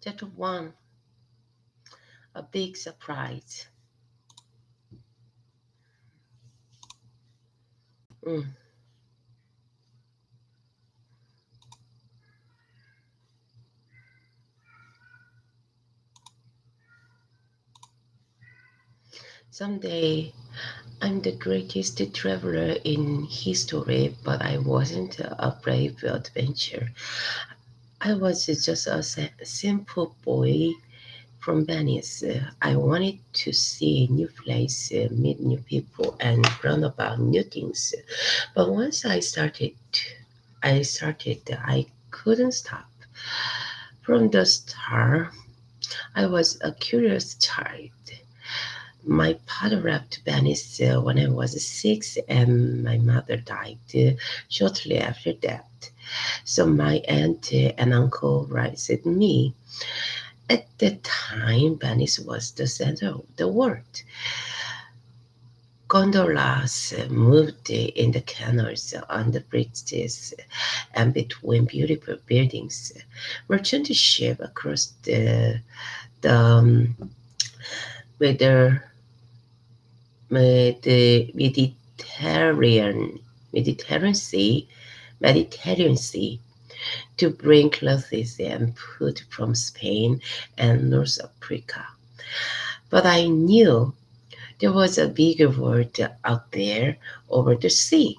Chapter 1. A big surprise. Mm. Someday I'm the greatest traveler in history, but I wasn't a brave adventurer. I was just a simple boy from Venice. I wanted to see new places, meet new people, and learn about new things. But once I started, I couldn't stop. From the start, I was a curious child. My father left Venice when I was 6, and my mother died shortly after that. So my aunt and uncle raised me. At that time, Venice was the center of the world. Gondolas moved in the canals, on the bridges, and between beautiful buildings. Merchant ship across the weather the Mediterranean Sea to bring clothes and food from Spain and North Africa. But I knew there was a bigger world out there over the sea.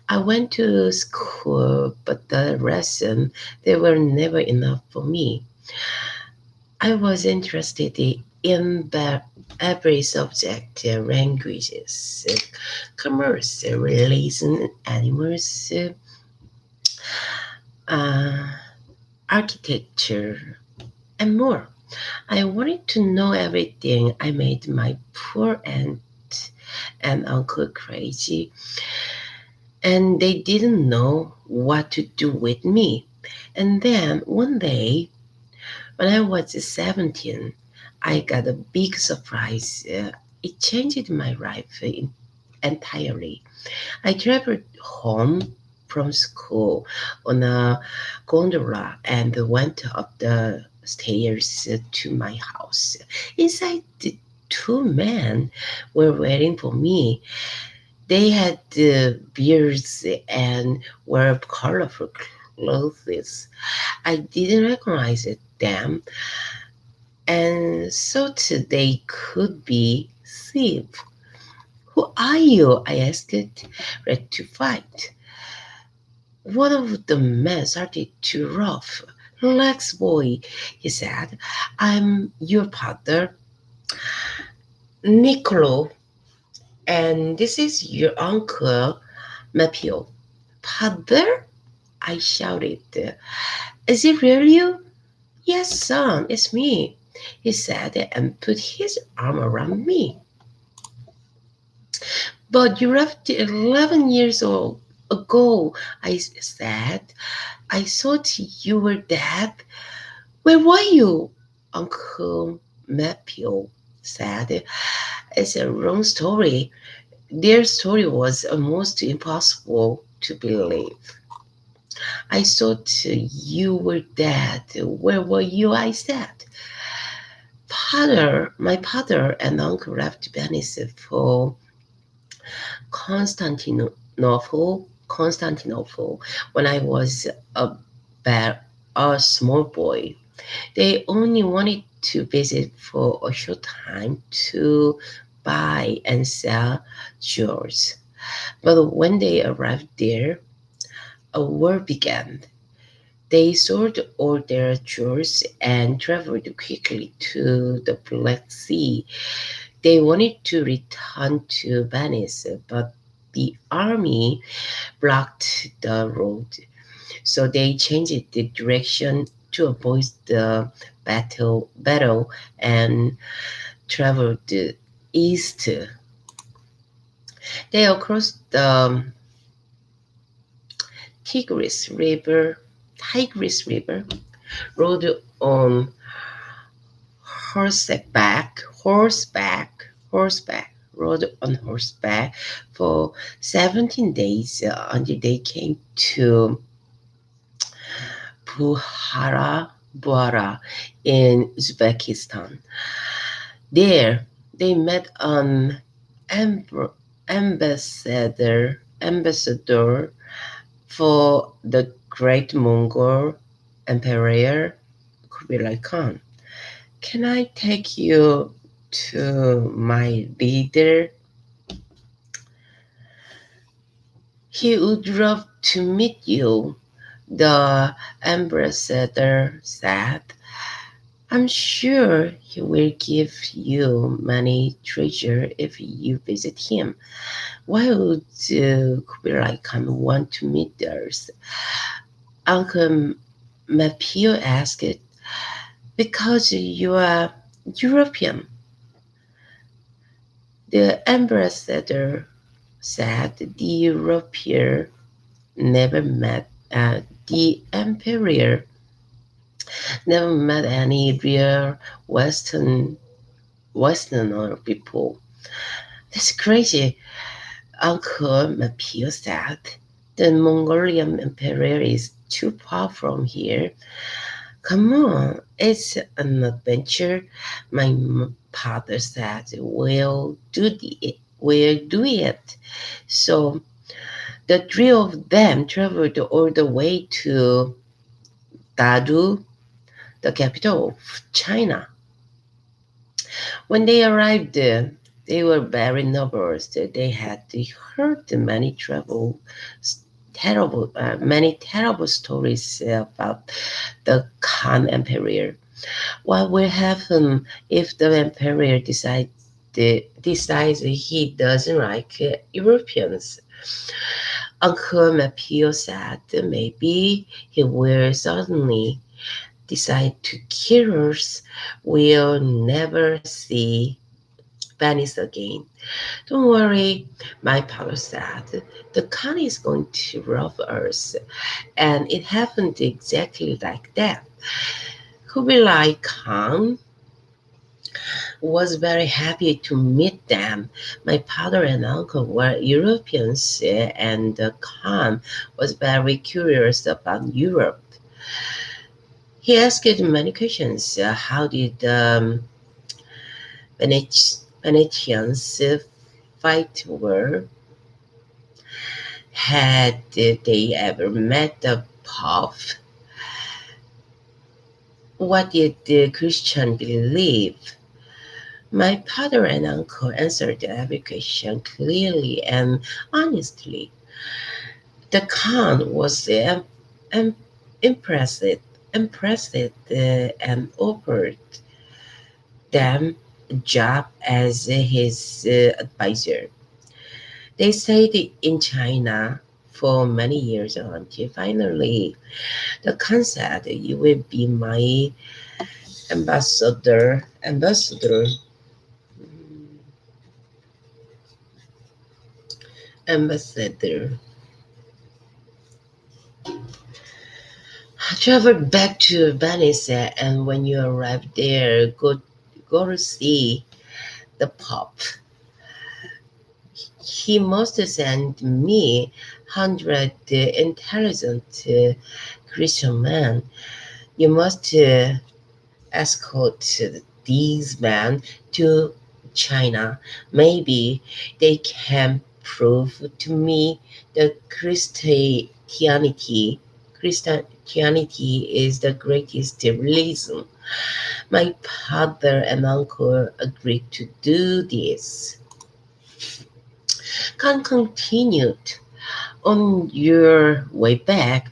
I went to school, but the lessons they were never enough for me. I was interested in every subject, languages, commerce, religion, animals, uh, architecture, and more. I wanted to know everything. I made my poor aunt and uncle crazy, and they didn't know what to do with me. And then one day, when I was 17, I got a big surprise. It changed my life entirely. I traveled home from school on a gondola and went up the stairs to my house. Inside, the two men were waiting for me. They had beards and wore colorful clothes. I didn't recognize them, and thought they could be thieves. Who are you? I asked, ready to fight. One of the men started to rough. Relax, boy, he said. I'm your father, Niccolo, and this is your uncle, Mapio. Father? I shouted. Is it really you? Yes, son, it's me, he said and put his arm around me. But you left 11 years old ago, I said. I thought you were dead. Where were you? Uncle Mapio said. It's a wrong story. Their story was almost impossible to believe. I thought you were dead. Where were you? I said. My father and uncle left Venice for Constantinople, when I was a, a small boy. They only wanted to visit for a short time to buy and sell jewels. But when they arrived there, a war began. They sold all their jewels and traveled quickly to the Black Sea. They wanted to return to Venice, but the army blocked the road. So they changed the direction to avoid the battle and traveled east. They crossed the Tigris River, Tigris River, rode on horseback, horseback, horseback, rode on horseback for 17 days until they came to Buhara in Uzbekistan. There, they met an amb- ambassador for the great Mongol Emperor Kublai Khan. Can I take you to my leader? He would love to meet you, the ambassador said. I'm sure he will give you many treasure if you visit him. Why would Kublai Khan want to meet us? Uncle Mapio asked. Because you are European, the ambassador said. The European never met the emperor never met any real Westerner people. That's crazy, Uncle Mapio said. The Mongolian emperor is too far from here. Come on, it's an adventure. My father said, we'll do it. So the three of them traveled all the way to Dadu, the capital of China. When they arrived there, they were very nervous. They had heard many terrible stories about the Khan Emperor. What will happen if the emperor decides he doesn't like Europeans? Uncle Mapio said maybe he will suddenly decide to kill us. We'll never see Venice again. Don't worry, my father said. The Khan is going to rob us. And it happened exactly like that. Kublai Khan was very happy to meet them. My father and uncle were Europeans, and the Khan was very curious about Europe. He asked many questions. How did Venetians fight war? Had they ever met the Pope? What did the Christian believe? My father and uncle answered every question clearly and honestly. The Khan was im- impressed, and offered them a job as his advisor. They stayed in China for many years until finally the Khan said, "You will be my ambassador, ambassador." Travel back to Venice, and when you arrive there, go to see the Pope. He must send me 100 intelligent Christian men. You must escort these men to China. Maybe they can prove to me that Christianity is the greatest religion. My father and uncle agreed to do this. Khan continued, on your way back,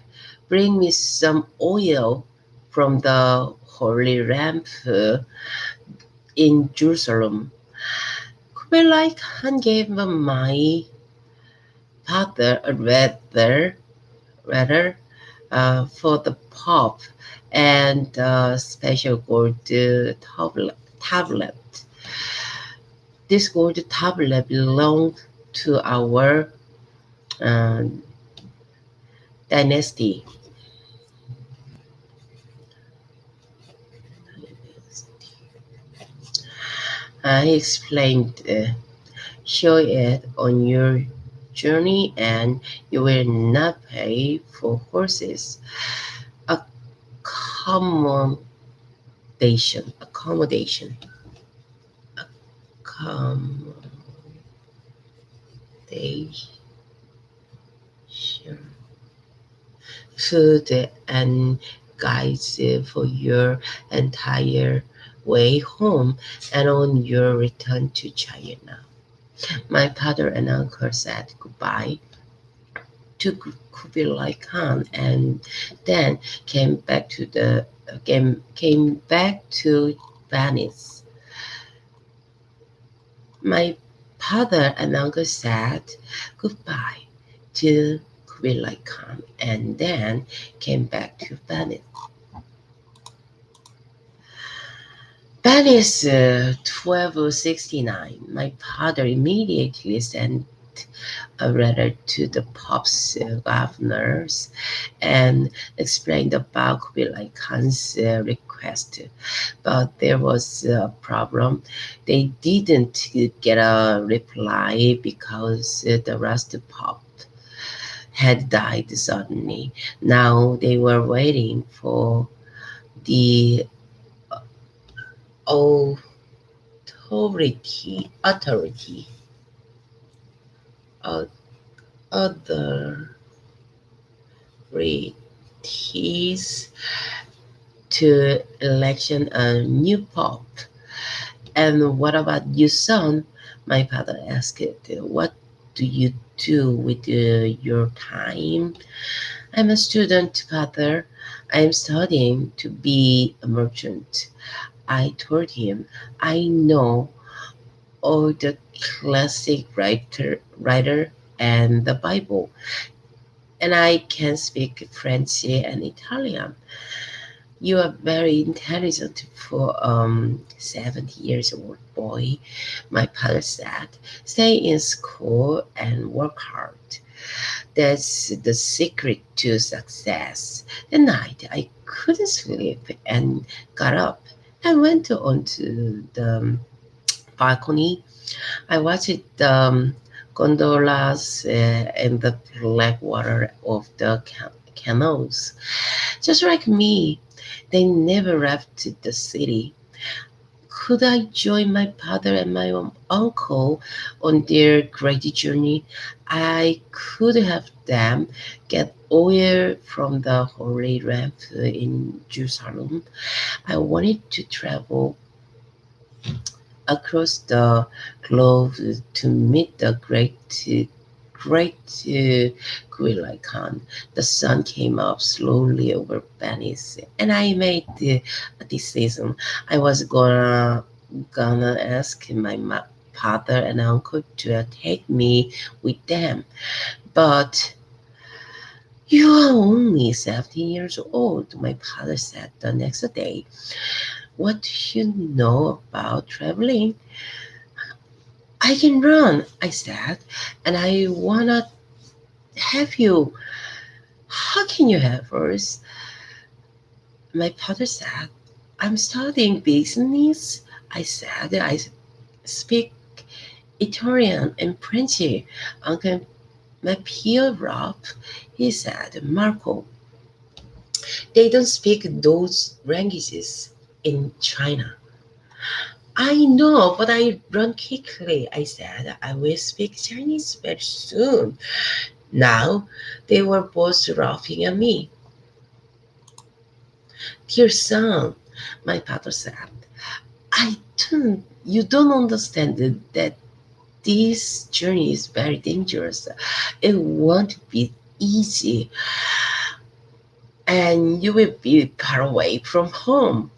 bring me some oil from the Holy Lamp in Jerusalem. Kublai Khan gave my father a letter for the Pope and a special gold tablet. This gold tablet belonged to our uh, dynasty. He explained, Show it on your journey and you will not pay for horses. Accommodation, accommodation, accommodation, food and guides for your entire way home and on your return to China. My father and uncle said goodbye to Kubilai Khan and then came back to Venice. My father and uncle said goodbye to Kubilai Khan and then came back to Venice. Venice, 1269. My father immediately sent a letter to the Pope's governors and explained about Kubilai Khan's request. But there was a problem. They didn't get a reply because the last Pope had died suddenly. Now they were waiting for the authority, uh, authorities to election a new pope. And what about you, son? My father asked. What do you do with your time? I'm a student, father. I'm studying to be a merchant. I told him I know all the classic writer and the Bible, and I can speak French and Italian. You are very intelligent for 70 years old boy, my father said. Stay in school and work hard. That's the secret to success. That night I couldn't sleep and got up and went onto the balcony. I watched the gondolas and the black water of the canals. Just like me, they never left the city. Could I join my father and my uncle on their great journey? I could have them get oil from the holy lamp in Jerusalem. I wanted to travel across the globe to meet the great Kublai Khan. The sun came up slowly over Venice, and I made the decision. I was gonna ask my father and uncle to take me with them, but you are only 17 years old, my father said the next day. What do you know about traveling? I can run, I said, and I wanna have you. How can you have us? My father said, I'm studying business. I said, I speak Italian and French. Uncle Mapio Rob, he said, Marco, they don't speak those languages in China. I know, but I run quickly. I said, I will speak Chinese very soon. Now they were both laughing at me. Dear son, my father said, you don't understand that this journey is very dangerous. It won't be easy, and you will be far away from home.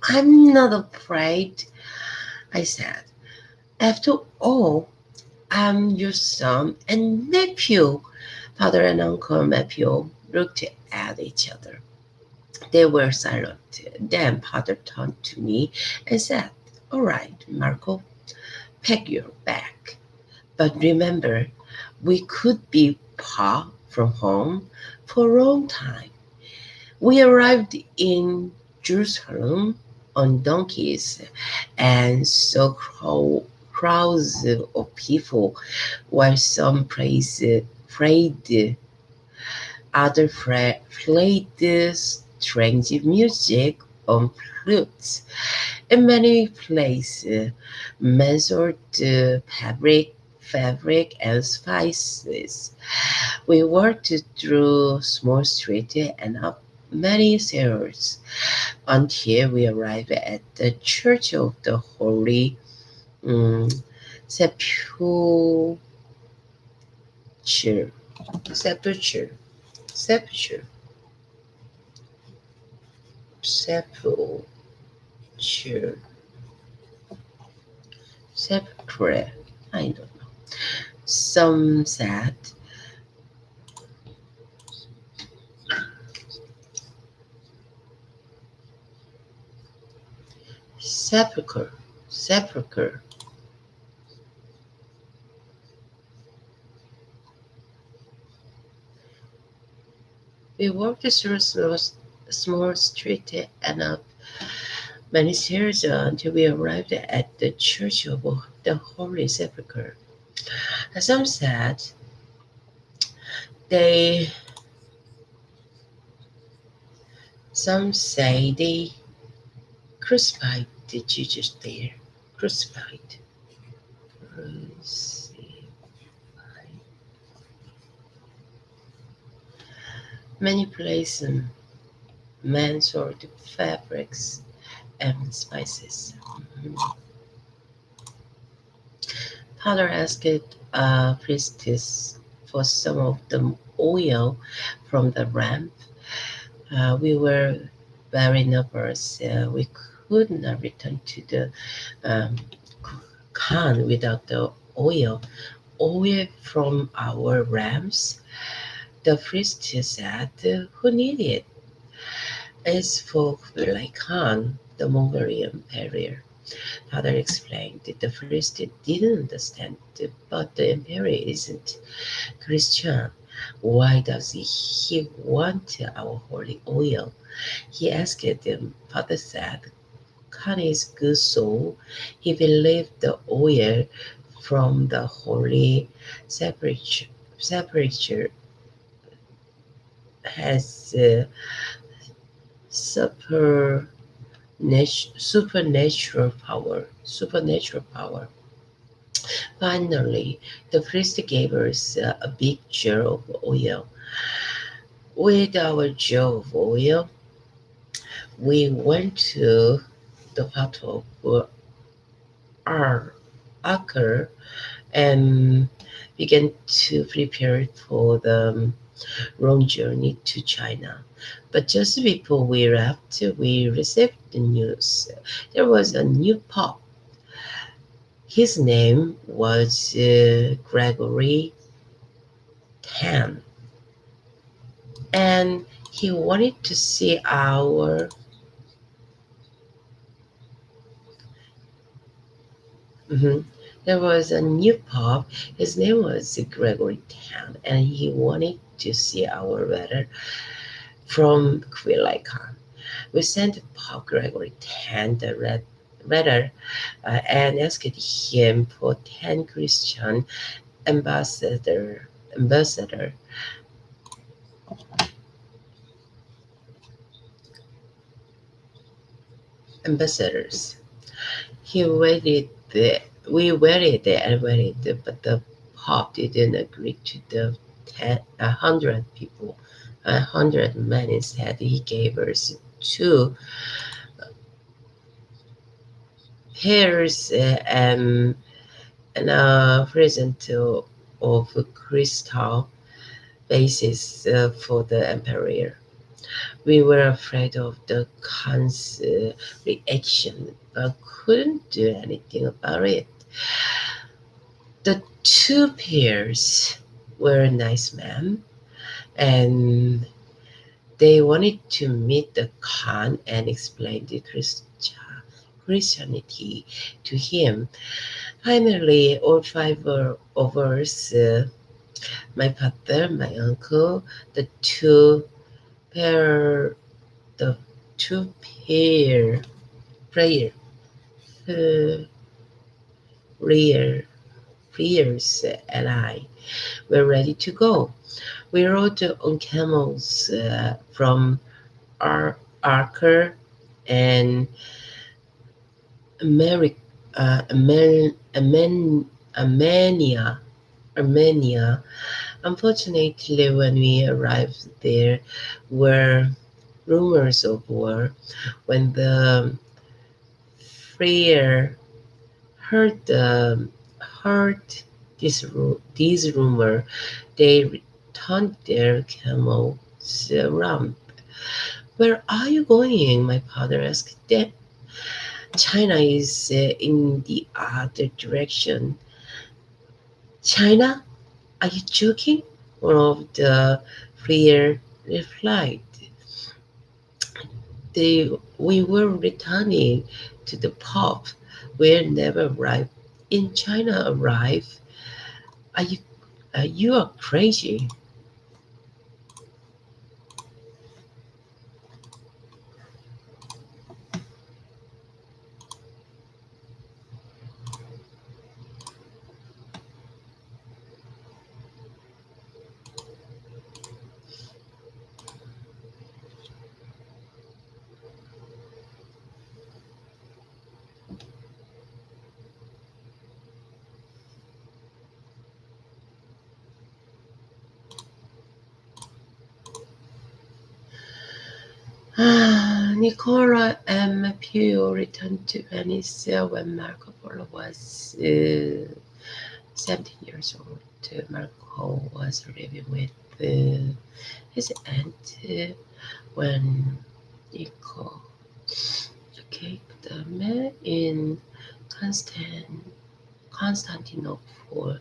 I'm not afraid, I said. After all, I'm your son and nephew. Father and Uncle Matthew looked at each other. They were silent. Then Father turned to me and said, All right, Marco, pack your bag. But remember, we could be far from home for a long time. We arrived in Jerusalem on donkeys and saw crowds of people, while some prayed, others played strange music on flutes. In many places, men sold fabric and spices. We walked through small streets and up many stairs until we arrived at the Church of the Holy um, Sepulchre. Sepulchre. Sepulchre. Sepulchre. Sepulchre. I don't know. Some said sepulchre. Sepulchre. We walked through small street and up many stairs until we arrived at the Church of the Holy Sepulchre. Some said they, some say they crucified the Jesus there. Crucified. Crucified. Many places, men sold fabrics and spices. Mhm. Father asked priestess for some of the oil from the lamp. We were very nervous. We could not return to the um, Khan without the oil from our rams. The priest said, who need it? It's for Kublai Khan, the Mongolian emperor. Father explained that the priest didn't understand, but the emperor isn't Christian. Why does he want our holy oil? He asked them. Father said, Khan is good soul. He believed the oil from the holy sepulchre, sepulchre has super, supernatural power. Supernatural power. Finally, the priest gave us a big jar of oil. With our jar of oil, we went to the part of our Aker and began to prepare for the long journey to China. But just before we left, we received the news. There was a new pope. His name was Gregory Tan, and he wanted to see our. Mhm. There was a new pope. His name was Gregory Tan, and he wanted to see our letter from Kublai Khan. We sent Pope Gregory X the letter and asked him for 10 Christian ambassador, ambassador, ambassadors. He waited. We waited and waited, but the Pope didn't agree to the 100 people. 100 men instead. He gave us two pairs and a present of crystal bases for the emperor. We were afraid of the Khan's reaction, but couldn't do anything about it. The two pairs were nice men, and they wanted to meet the Khan and explain the Christianity to him. Finally, all five of us, my father, my uncle, the two pair, the two pair prayer, uh, rear Fears and I were ready to go. We rode on camels from Archer and Ameri- Armenia. Armenia. Unfortunately, when we arrived there, were rumors of war. When the Freer heard heard this rumor, they returned their camels around. Where are you going? My father asked. China is in the other direction. China? Are you joking? One of the Freer replied. We were returning to the pub. We never arrived. In China arrive. Are you you are crazy. Nicola and Pio returned to Venice when Marco Polo was 17 years old. Marco was living with his aunt when Nico escaped them in Constantinople.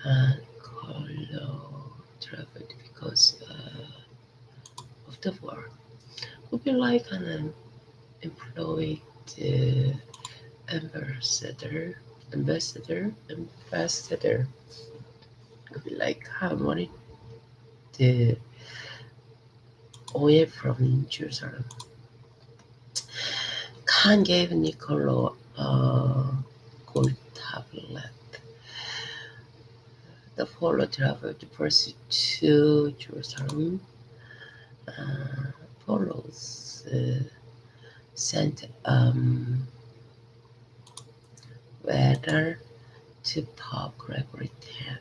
Niccolo traveled because of the war. Would be like an employed uh, ambassador, ambassador. Could be like Harmony, the oil from Jerusalem. Khan gave Niccolo a gold tablet. The follow traveled first to Jerusalem. Follows sent letter to Pope Gregory X.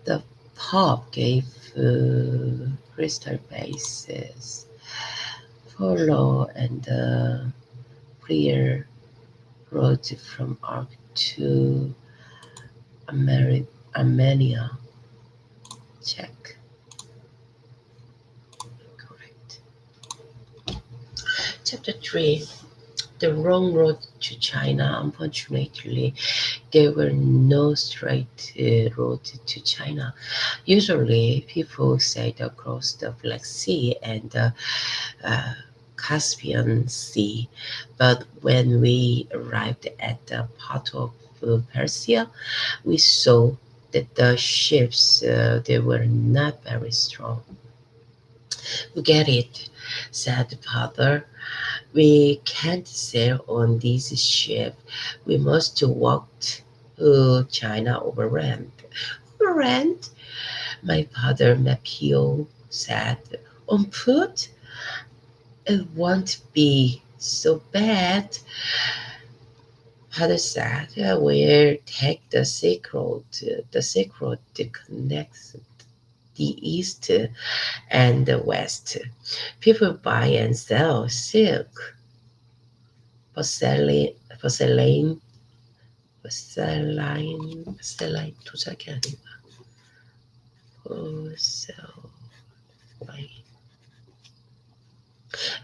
The Pope gave crystal bases follow and the prayer road from Arc to Armenia. Check. Correct. Chapter 3. The wrong road to China. Unfortunately, there were no straight road to China. Usually, people sailed across the Black Sea and the uh, Caspian Sea, but when we arrived at the port of Persia, we saw that the ships they were not very strong. We get it, said father. We can't sail on this ship. We must walk to China overland. Overland? My father Mapio said. On foot? It won't be so bad. Father said, we'll take the Silk Road that connects the east and the west. People buy and sell silk, porcelain, porcelain, porcelain 도자기 아닌가? Porcelain.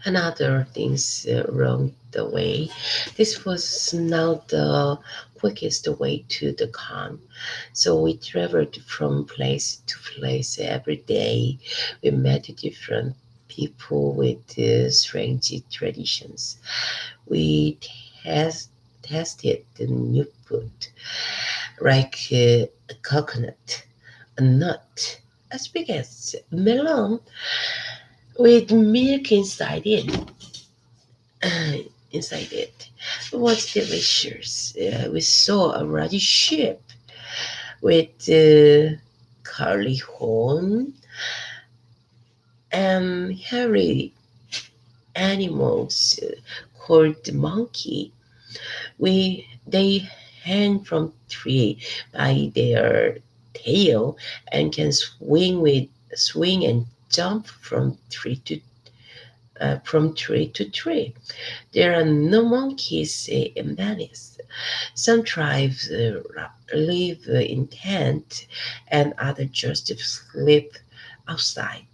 And other things along the way. This was now the quickest way to the Khan. So we traveled from place to place every day. We met different people with strange traditions. We tested the new food, like a coconut, a nut as big as a melon with milk inside it. inside it. It was delicious. We saw a ruddy ship with curly horn and hairy animals called the monkey. They hang from tree by their tail and can swing and jump from tree to tree. There are no monkeys in Venice. Some tribes live in tents, and others just sleep outside.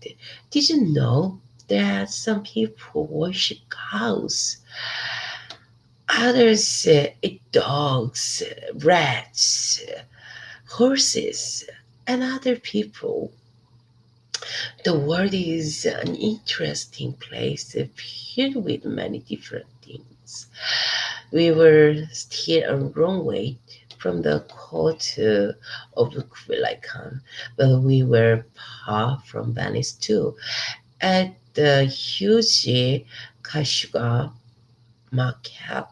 Did you know that some people worship cows? Others eat dogs, rats, horses, and other people. The world is an interesting place filled with many different things. We were still a long way from the court of Kublai Khan, but we were far from Venice too. At the huge Kashuga market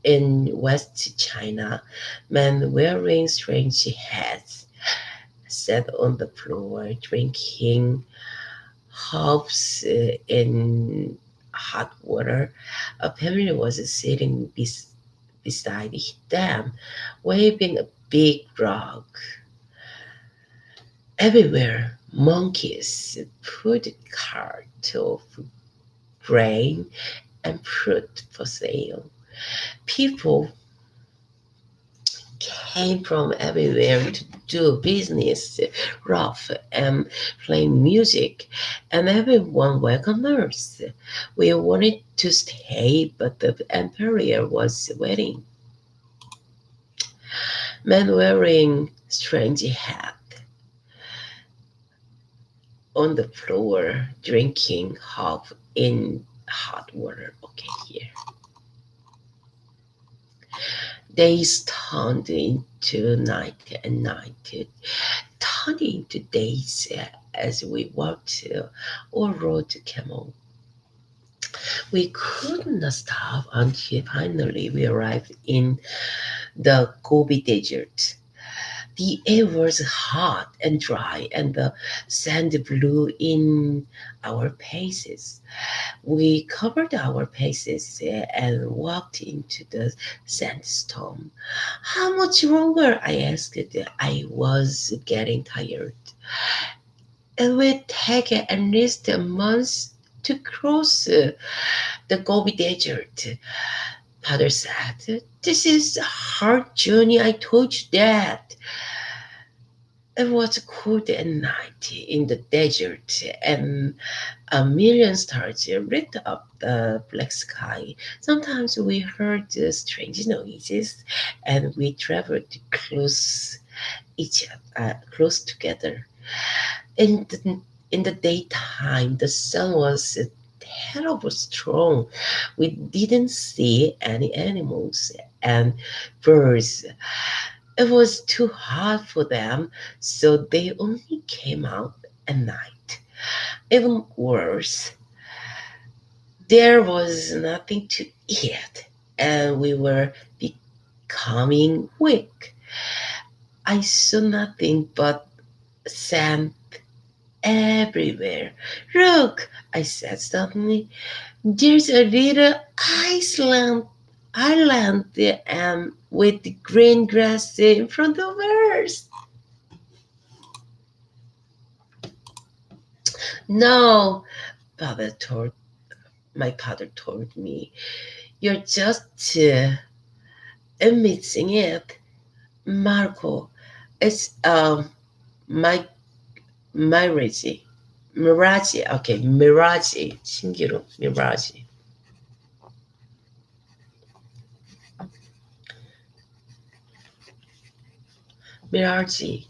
in West China, men wearing strange hats sat on the floor drinking herbs in hot water. A family was sitting beside them, waving a big rug. Everywhere, monkeys put carts of grain and fruit for sale. People came from everywhere to do business, laugh, and play music, and everyone welcomed us. We wanted to stay, but the emperor was waiting. Men wearing strange hats on the floor, drinking half in hot water. Okay, here. Days turned into night, and night turned into days as we walked or rode camel. We could not stop until finally we arrived in the Gobi Desert. The air was hot and dry, and the sand blew in our faces. We covered our faces and walked into the sandstorm. How much longer? I asked. I was getting tired. It will take at least a month to cross the Gobi Desert. Father said, "This is a hard journey. I told you that." It was cold at night in the desert, and a million stars lit up the black sky. Sometimes we heard strange noises, and we traveled close together. In the daytime, the sun was terrible strong. We didn't see any animals and birds. It was too hot for them, so they only came out at night. Even worse, there was nothing to eat, and we were becoming weak. I saw nothing but sand everywhere. Look, I said suddenly, there's a little island with the green grass in front of us. No, father told my father told me, you're just missing it, Marco. It's my Mirage. Mirage. Okay, Mirage. 신기로 Mirage. Mirage.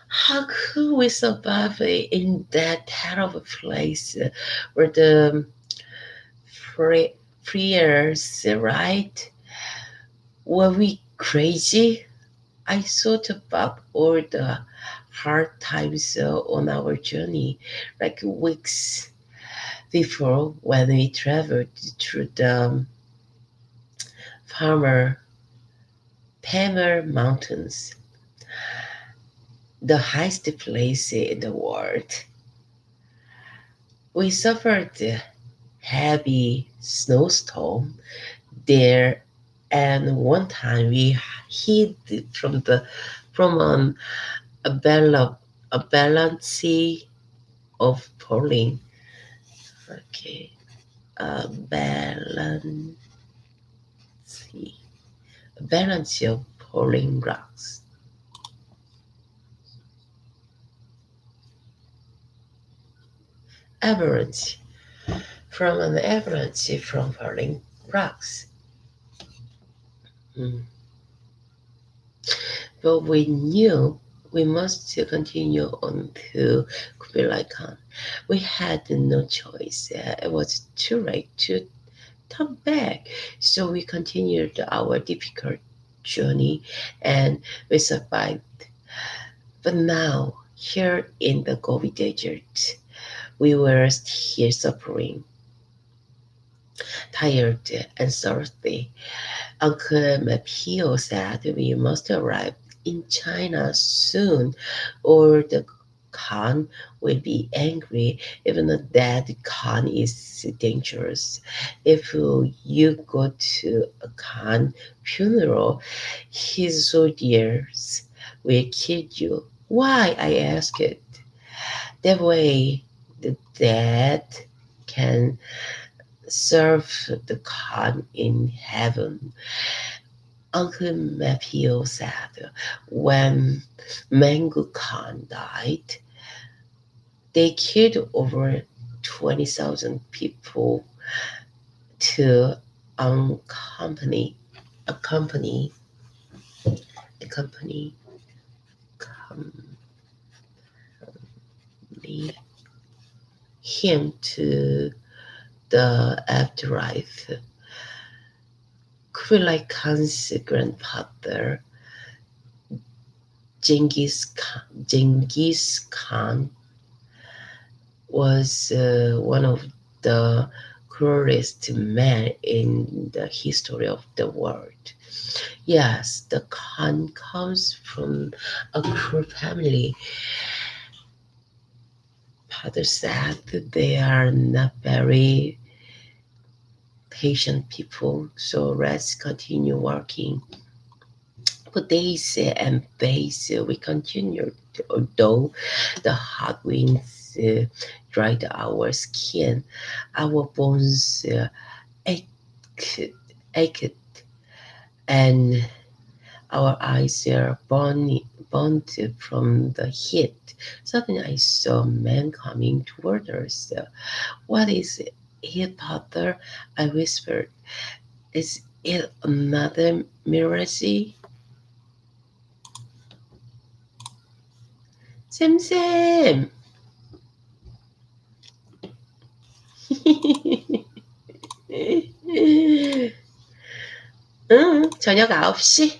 How could we survive in that terrible place where the freers, right? Were we crazy? I thought about all the hard times on our journey, like weeks Before, when we traveled through the Palmer Mountains, the highest place in the world, we suffered a heavy snowstorm there, and one time we hid from a balance of pouring. Okay, a balance of pouring rocks. Avalanche from an avalanche from falling rocks. Mm. But we knew we must continue on to Kublai Khan. We had no choice. It was too late to turn back. So we continued our difficult journey and we survived. But now, here in the Gobi Desert, we were here suffering, tired and thirsty. Uncle Mapio said we must arrive in China soon or the Khan will be angry, even though that Khan is dangerous. If you go to a Khan funeral, his soldiers will kill you. Why? I asked. That way, the dead can serve the Khan in heaven. Uncle Mapio said when Mangu Khan died, they killed over 20,000 people to accompany, accompany, accompany, accompany him to the afterlife. Kublai Khan's grandfather, Genghis Khan was one of the cruelest men in the history of the world. Yes, the Khan comes from a cruel family. Father said they are not very patient people, so let's continue working. For days and days we continued, although the hot winds dried our skin, our bones ached, ached, and our eyes are burnt from the heat. Suddenly I saw a man coming toward us. What is it, Father? I whispered. Is it another mirage? 쌤쌤! 응, 저녁 9시.